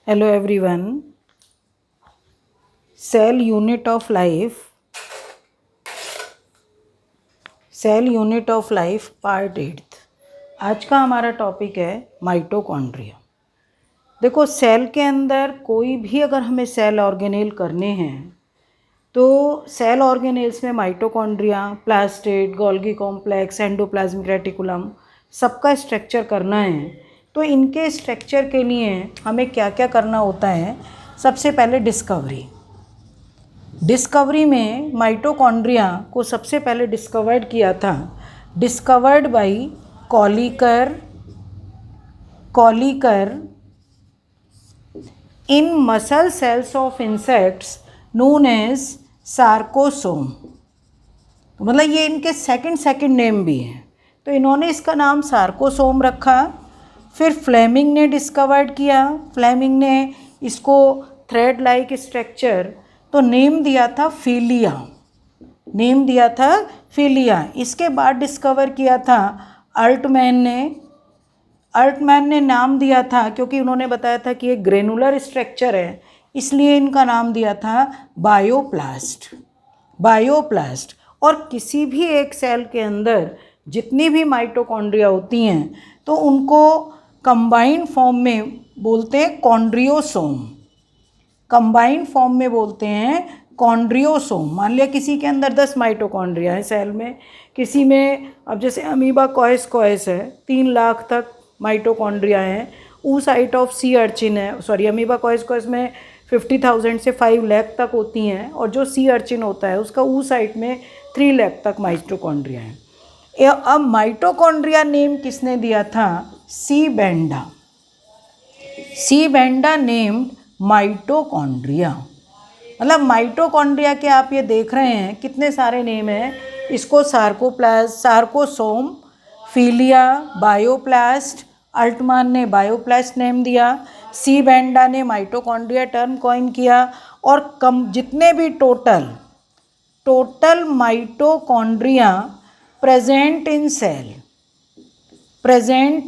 Hello everyone. Cell unit of life. Cell unit of life part 8। आज का हमारा topic है माइटोकॉन्ड्रिया। देखो, सेल के अंदर कोई भी अगर हमें सेल ऑर्गेनेल करने हैं तो सेल ऑर्गेनेल्स में mitochondria, plastid, Golgi complex, endoplasmic reticulum सबका स्ट्रक्चर करना है। तो इनके स्ट्रक्चर के लिए हमें क्या क्या करना होता है? सबसे पहले डिस्कवरी में माइटोकॉन्ड्रिया को सबसे पहले डिस्कवर्ड किया था, discovered by Kolliker in muscle cells of insects known as sarcosome. तो मतलब ये इनके सेकंड नेम भी हैं, तो इन्होंने इसका नाम सार्कोसोम रखा। फिर फ्लेमिंग ने डिस्कवर्ड किया, फ्लेमिंग ने इसको थ्रेड लाइक स्ट्रक्चर तो नेम दिया था फिलिया। इसके बाद डिस्कवर किया था अल्टमैन ने नाम दिया था, क्योंकि उन्होंने बताया था कि ये ग्रेनुलर स्ट्रक्चर है, इसलिए इनका नाम दिया था बायोप्लास्ट। और किसी भी एक सेल के अंदर जितनी भी माइटोकॉन्ड्रिया होती हैं तो उनको कंबाइंड फॉर्म में बोलते हैं कॉन्ड्रियोसोम। मान लिया किसी के अंदर 10 माइटोकॉन्ड्रिया है सेल में, किसी में, अब जैसे अमीबा कॉयस है 3 लाख तक माइटोकॉन्ड्रिया हैं। ऊसाइट ऑफ सी अर्चिन है, अमीबा कॉयस में 50,000 से 5 लाख तक होती हैं, और जो सी अर्चिन होता है उसका ऊसाइट में 3 लाख तक माइटोकॉन्ड्रिया हैं। अब माइटोकॉन्ड्रिया नेम किसने दिया था? सी बेंडा नेम्ड माइटोकॉन्ड्रिया। मतलब माइटोकॉन्ड्रिया के आप ये देख रहे हैं कितने सारे नेम हैं। इसको सार्कोसोम, फिलिया, बायोप्लास्ट, अल्टमान ने बायोप्लास्ट नेम दिया, सी बेंडा ने माइटोकॉन्ड्रिया टर्म कॉइन किया। और जितने भी total mitochondria present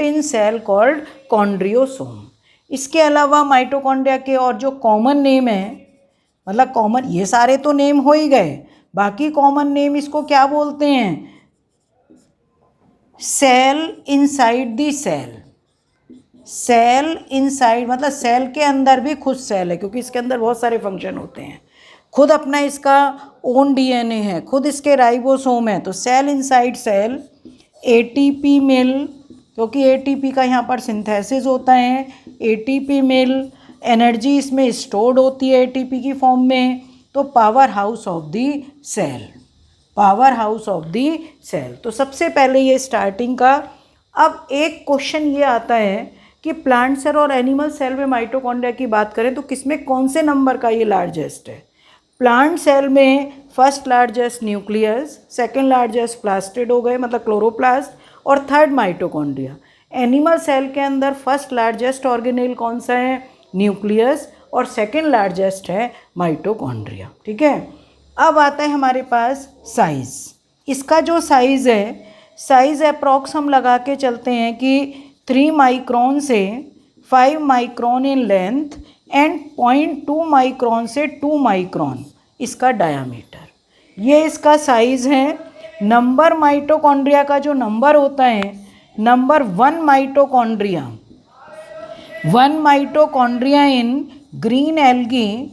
in cell called chondriosome. इसके अलावा माइटोकॉन्ड्रिया के और जो कॉमन नेम है, मतलब कॉमन, ये सारे तो नेम हो ही गए, बाकी कॉमन नेम इसको क्या बोलते हैं? सेल इनसाइड मतलब सेल के अंदर भी खुद सेल है, क्योंकि इसके अंदर बहुत सारे फंक्शन होते हैं। खुद अपना इसका ओन डीएनए है, खुद इसके राइबोसोम है, तो cell inside cell. ATP mill, क्योंकि एटीपी का यहाँ पर सिंथेसिस होता है, एटीपी मिल, एनर्जी इसमें स्टोर्ड होती है एटीपी की फॉर्म में। तो power house of the cell. तो सबसे पहले ये स्टार्टिंग का। अब एक क्वेश्चन ये आता है कि प्लांट सेल और एनिमल सेल में माइटोकॉन्ड्रिया की बात करें तो किसमें कौन से नंबर का ये लार्जेस्ट है? प्लांट सेल में first largest nucleus, second largest plastid हो गए, मतलब क्लोरोप्लास्ट, और थर्ड माइटोकॉन्ड्रिया। एनिमल सेल के अंदर फर्स्ट लार्जेस्ट ऑर्गेनेल कौन सा है? न्यूक्लियस, और सेकेंड लार्जेस्ट है माइटोकॉन्ड्रिया। ठीक है। अब आता है हमारे पास साइज़। इसका जो साइज़ अप्रॉक्स हम लगा के चलते हैं कि 3 माइक्रोन से 5 micron in length and 0.2 micron से 2 माइक्रोन इसका डायामीटर। ये इसका साइज़ है। नंबर माइटोकॉन्ड्रिया का जो नंबर होता है, नंबर 1 माइटोकॉन्ड्रिया इन ग्रीन एल्गी,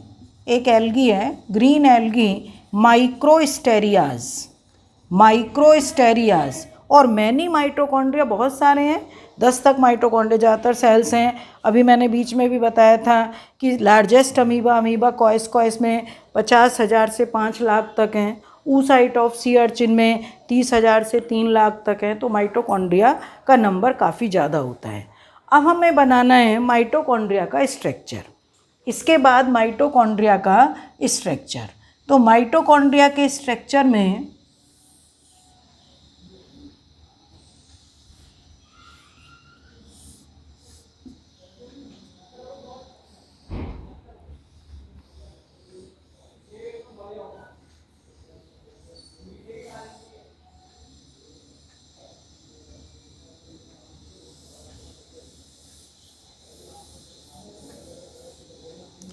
एक एल्गी है ग्रीन एल्गी, माइक्रोस्टेरियाज। और मैनी माइटोकॉन्ड्रिया बहुत सारे हैं, 10 तक माइटोकॉन्ड्रिया ज़्यादातर सेल्स हैं। अभी मैंने बीच में भी बताया था कि लार्जेस्ट अमीबा कॉयस में 50,000 से 5 लाख तक हैं। ऊसाइट ऑफ सी अर्चिन में 30,000 से 3 लाख तक हैं। तो माइटोकॉन्ड्रिया का नंबर काफ़ी ज़्यादा होता है। अब हमें बनाना है माइटोकॉन्ड्रिया का स्ट्रक्चर। इसके बाद माइटोकॉन्ड्रिया का स्ट्रक्चर, तो माइटोकॉन्ड्रिया के स्ट्रक्चर में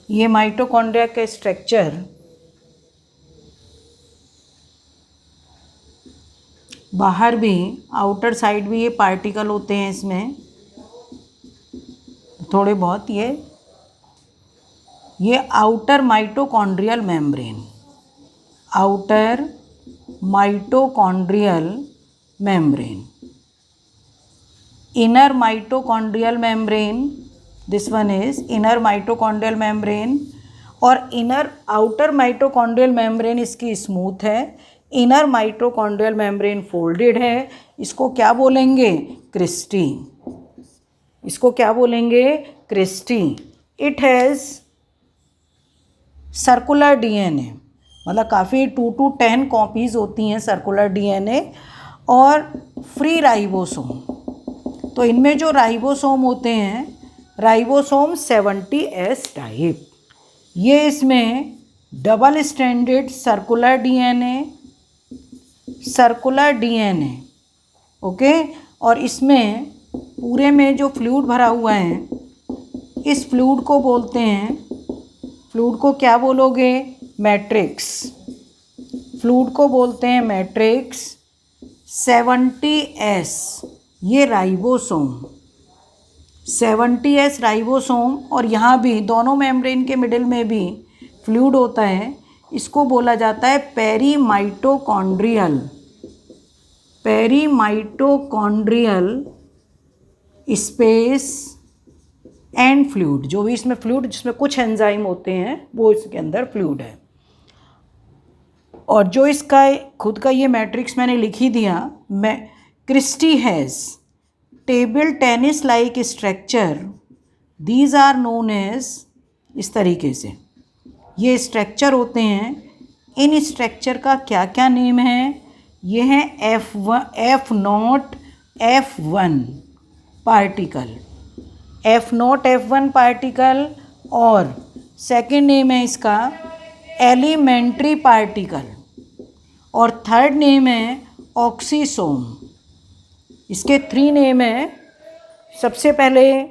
ये माइटोकॉन्ड्रिया का स्ट्रक्चर बाहर भी, आउटर साइड भी ये पार्टिकल होते हैं इसमें थोड़े बहुत। ये outer mitochondrial membrane, outer mitochondrial membrane, inner mitochondrial membrane, this one is inner mitochondrial membrane. और इनर आउटर माइटोकॉन्ड्रियल मेम्ब्रेन इसकी स्मूथ है, इनर माइटोकॉन्ड्रियल मेम्ब्रेन फोल्डेड है। इसको क्या बोलेंगे? क्रिस्टी। इसको क्या बोलेंगे? Cristae. It has circular DNA, मतलब काफ़ी 2 to 10 कॉपीज़ होती हैं सर्कुलर डीएनए, और फ्री राइबोसोम। तो इनमें जो राइबोसोम होते हैं, राइबोसोम 70S टाइप, ये इसमें double standard circular DNA, okay. और इसमें पूरे में जो फ्लूइड भरा हुआ है, इस फ्लूइड को बोलते हैं, फ्लूइड को क्या बोलोगे? मैट्रिक्स। फ्लूइड को बोलते हैं मैट्रिक्स। 70S ये राइबोसोम, 70S राइबोसोम। और यहाँ भी दोनों मेम्ब्रेन के मिडिल में भी फ्लूइड होता है, इसको बोला जाता है पेरीमाइटोकॉन्ड्रियल स्पेस एंड फ्लूइड। जो भी इसमें फ्लूइड, जिसमें कुछ एंजाइम होते हैं, वो इसके अंदर फ्लूइड है। और जो इसका खुद का ये मैट्रिक्स मैंने लिख ही दिया, cristae has table tennis like structure, these are known as, इस तरीके से ये स्ट्रक्चर होते हैं। इन स्ट्रक्चर का क्या क्या नेम है? ये है F0 F1 particle, F0 F1 particle. और सेकेंड नेम है इसका एलिमेंट्री पार्टिकल, और थर्ड नेम है ऑक्सीसोम। इसके 3 नेम है। सबसे पहले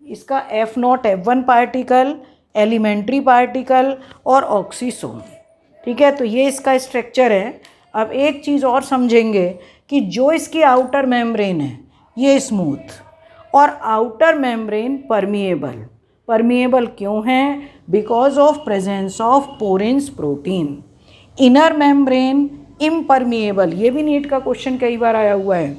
इसका F0 F1 particle, elementary particle और ऑक्सीसोम, ठीक है। तो ये इसका स्ट्रक्चर है। अब एक चीज़ और समझेंगे कि जो इसकी आउटर मेम्ब्रेन है ये स्मूथ, और आउटर मेम्ब्रेन परमिएबल। परमिएबल क्यों है? Because of presence of porins protein. Inner membrane impermeable, ये भी नीट का क्वेश्चन कई बार आया हुआ है।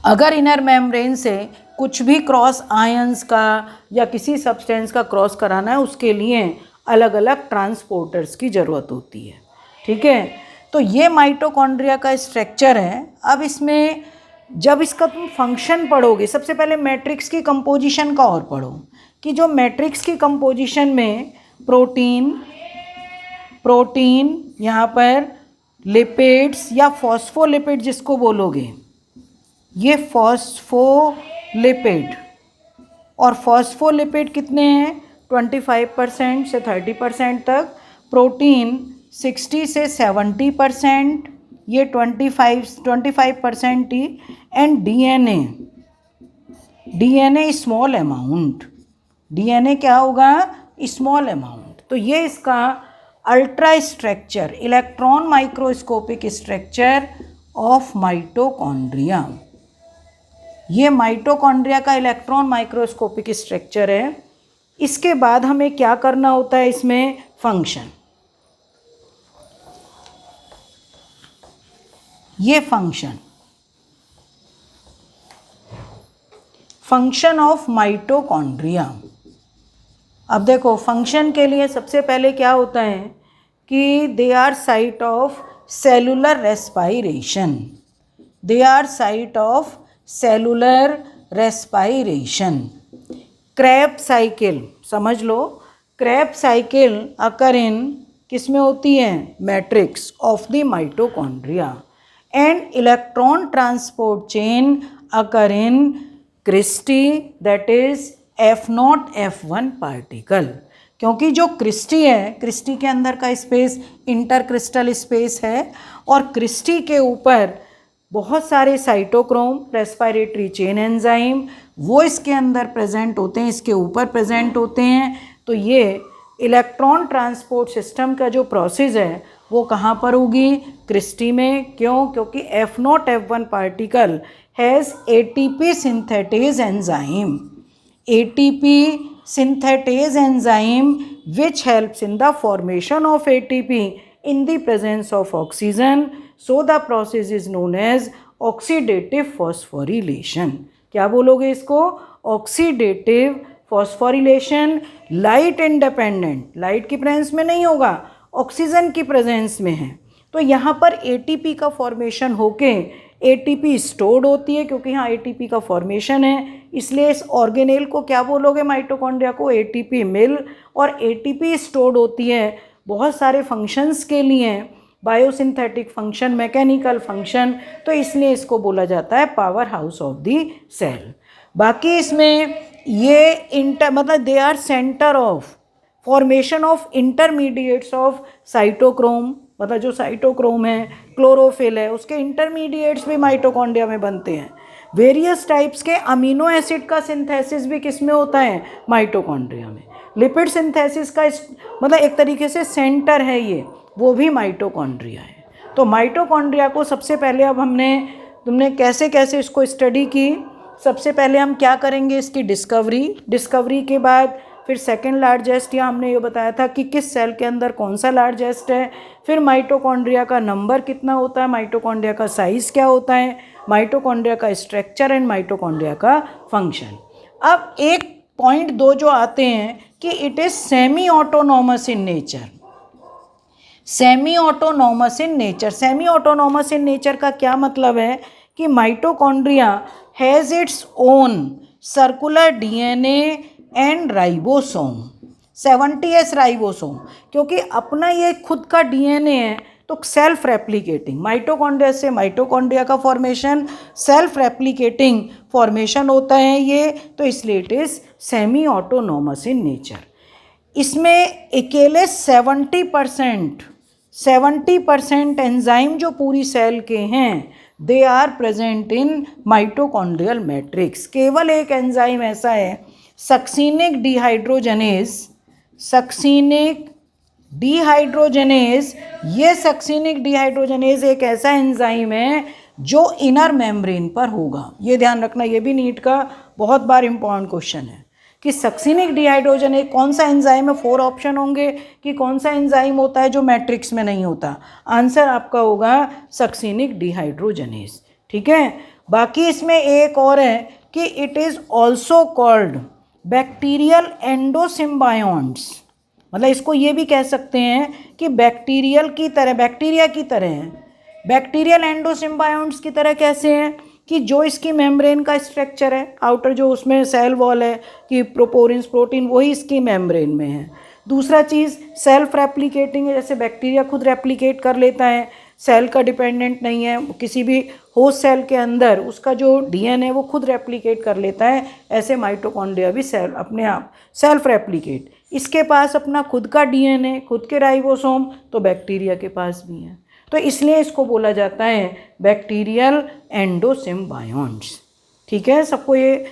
अगर इनर मेम्ब्रेन से कुछ भी क्रॉस आयंस का या किसी सब्सटेंस का क्रॉस कराना है, उसके लिए अलग अलग ट्रांसपोर्टर्स की ज़रूरत होती है, ठीक है। तो ये माइटोकॉन्ड्रिया का स्ट्रक्चर है। अब इसमें जब इसका तुम फंक्शन पढ़ोगे, सबसे पहले मैट्रिक्स की कंपोजिशन का और पढ़ो कि जो मैट्रिक्स की कंपोजिशन में प्रोटीन यहाँ पर लिपिड्स या फॉस्फोलिपिड जिसको बोलोगे, ये फॉस्फोलिपिड। और फॉस्फोलिपिड कितने हैं? 25% से 30% तक। प्रोटीन 60 से 70%, ये 25% ही। And DNA small amount, DNA क्या होगा? Small amount. तो ये इसका ultra structure, electron microscopic structure of mitochondria. ये माइटोकॉन्ड्रिया का इलेक्ट्रॉन माइक्रोस्कोपिक स्ट्रक्चर है। इसके बाद हमें क्या करना होता है इसमें? फंक्शन। ये फंक्शन ऑफ माइटोकॉन्ड्रिया। अब देखो, फंक्शन के लिए सबसे पहले क्या होता है कि they are site of cellular respiration, they are site of cellular respiration. Krebs cycle समझ लो, क्रेब साइकिल अकर इन किस में होती है? Matrix of the mitochondria. And electron transport chain occur in cristae, that is F0 F1 particle. क्योंकि जो Christie है, Christie के अंदर का स्पेस इंटरक्रिस्टल स्पेस है, और क्रिस्टी के ऊपर बहुत सारे साइटोक्रोम, रेस्पिरेटरी चेन एंजाइम, वो इसके अंदर प्रेजेंट होते हैं, इसके ऊपर प्रेजेंट होते हैं। तो ये इलेक्ट्रॉन ट्रांसपोर्ट सिस्टम का जो प्रोसेस है वो कहाँ पर होगी? क्रिस्टी में। क्यों? क्योंकि F0 F1 particle has ATP synthetase enzyme, ATP synthase enzyme which helps in the formation of ATP in the presence of oxygen. So the process is known as oxidative phosphorylation. क्या बोलोगे इसको? Oxidative phosphorylation. Light independent, light की presence में नहीं होगा, oxygen की presence में है। तो यहाँ पर ATP का फॉर्मेशन होके ATP स्टोर्ड होती है, क्योंकि यहाँ ATP का फॉर्मेशन है, इसलिए इस ऑर्गेनेल को क्या बोलोगे? माइटोकॉन्ड्रिया को ATP मिल। और ATP स्टोर्ड होती है बहुत सारे फंक्शंस के लिए, बायोसिंथेटिक फंक्शन, मैकेनिकल फंक्शन, तो इसलिए इसको बोला जाता है power house of the cell. बाकी इसमें ये मतलब they are centre of formation of intermediates of cytochrome, मतलब जो साइटोक्रोम है, क्लोरोफिल है, उसके इंटरमीडिएट्स भी माइटोकॉन्ड्रिया में बनते हैं। वेरियस टाइप्स के अमीनो एसिड का सिंथेसिस भी किस में होता है? माइटोकॉन्ड्रिया में। लिपिड सिंथेसिस का मतलब एक तरीके से सेंटर है ये, वो भी माइटोकॉन्ड्रिया है। तो माइटोकॉन्ड्रिया को सबसे पहले अब तुमने कैसे कैसे इसको स्टडी की। सबसे पहले हम क्या करेंगे? इसकी डिस्कवरी के बाद फिर सेकंड लार्जेस्ट, या हमने ये बताया था कि किस सेल के अंदर कौन सा लार्जेस्ट है, फिर माइटोकॉन्ड्रिया का नंबर कितना होता है, माइटोकॉन्ड्रिया का साइज़ क्या होता है, माइटोकॉन्ड्रिया का स्ट्रक्चर एंड माइटोकॉन्ड्रिया का फंक्शन। अब एक पॉइंट दो जो आते हैं कि it is semi autonomous in nature. Semi autonomous in nature, semi autonomous in nature का क्या मतलब है? कि mitochondria has its own circular DNA and ribosome, 70S ribosome, क्योंकि अपना ये खुद का DNA है, तो सेल्फ रेप्लिकेटिंग, माइटोकॉन्ड्रिया से माइटोकॉन्ड्रिया का फॉर्मेशन सेल्फ रेप्लिकेटिंग फॉर्मेशन होता है ये, तो इसलिए it is semi autonomous in nature. इसमें अकेले 70% एंजाइम जो पूरी सेल के हैं, they are present in mitochondrial matrix. केवल एक एंजाइम ऐसा है, सक्सिनिक डिहाइड्रोजनेज, ये सक्सिनिक डिहाइड्रोजनेज एक ऐसा एंजाइम है जो इनर मेम्ब्रेन पर होगा। ये ध्यान रखना, ये भी नीट का बहुत बार इम्पॉर्टेंट क्वेश्चन है कि सक्सिनिक डिहाइड्रोजनेज कौन सा एंजाइम है। 4 ऑप्शन होंगे कि कौन सा एंजाइम होता है जो मैट्रिक्स में नहीं होता। आंसर आपका होगा सक्सिनिक डिहाइड्रोजनेज। ठीक है। बाकी इसमें एक और है कि it is also called bacterial endosymbionts, मतलब इसको ये भी कह सकते हैं कि बैक्टीरिया की तरह है। बैक्टीरियल एंडोसिम्बायोन्ट्स की तरह कैसे हैं? कि जो इसकी मेम्ब्रेन का स्ट्रक्चर है, आउटर जो उसमें सेल वॉल है कि प्रोपोरिन्स प्रोटीन, वही इसकी मेम्ब्रेन में है। दूसरा चीज़ सेल्फ रेप्लिकेटिंग है, जैसे बैक्टीरिया खुद रेप्लिकेट कर लेता है, सेल का डिपेंडेंट नहीं है, किसी भी होस्ट सेल के अंदर उसका जो DNA है वो खुद रेप्लिकेट कर लेता है। ऐसे माइटोकॉन्ड्रिया भी सेल अपने आप सेल्फ रेप्लिकेट, इसके पास अपना खुद का DNA, खुद के राइबोसोम, तो बैक्टीरिया के पास भी है, तो इसलिए इसको बोला जाता है बैक्टीरियल एंडोसिम्बायोन्ट्स। ठीक है, सबको ये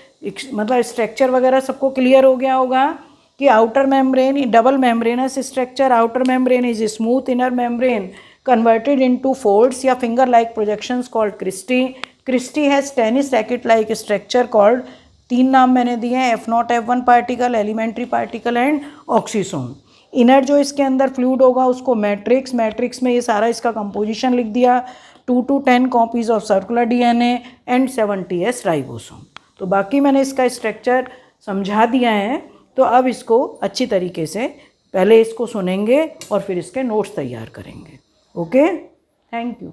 मतलब स्ट्रक्चर वगैरह सबको क्लियर हो गया होगा कि outer membrane double membranous structure, outer membrane is smooth, inner membrane converted into folds या finger like projections called cristae. Cristae has tennis racket like structure called, 3 नाम मैंने दिए हैं, F0 F1 particle, elementary particle and oxysome. Inner जो इसके अंदर fluid होगा उसको मैट्रिक्स में ये सारा इसका कंपोजिशन लिख दिया, 2 to 10 copies of circular DNA and 70S ribosome. तो बाकी मैंने इसका स्ट्रक्चर समझा दिया है, तो अब इसको अच्छी तरीके से पहले इसको सुनेंगे और फिर इसके नोट्स तैयार करेंगे। Okay, thank you.